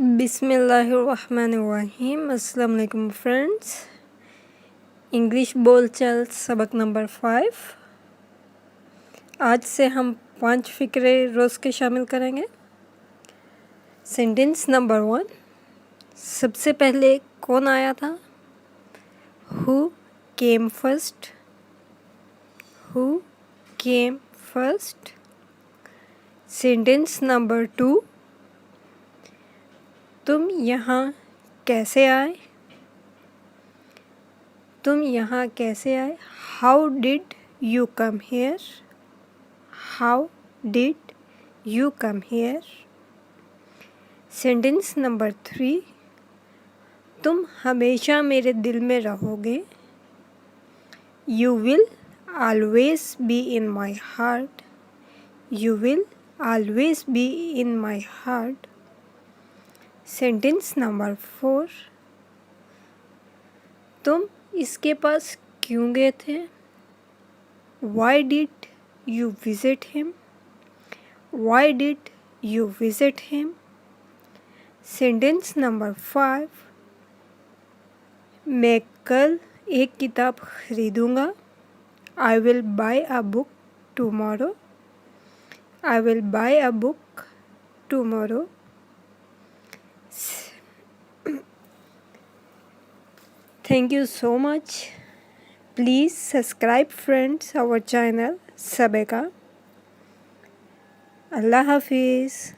बिस्मिल्लाहिर्रहमानिर्रहीम। अस्सलाम वालेकुम फ्रेंड्स। इंग्लिश बोलचाल सबक नंबर 5। आज से हम 5 फ़िक्रे रोज़ के शामिल करेंगे। Sentence number 1। सबसे पहले कौन आया था? Who came first? Who came first? Sentence number 2। तुम यहाँ कैसे आए? तुम यहाँ कैसे आए? How did you come here? How did you come here? Sentence number 3। तुम हमेशा मेरे दिल में रहोगे। You will always be in my heart. You will always be in my heart. Sentence number 4। तुम इसके पास क्यों गए थे? Why did you visit him? Why did you visit him? Sentence number 5। मैं कल एक किताब खरीदूँगा। I will buy a book tomorrow. I will buy a book tomorrow. Thank you so much. Please subscribe friends our channel Sabeka. Allah Hafiz.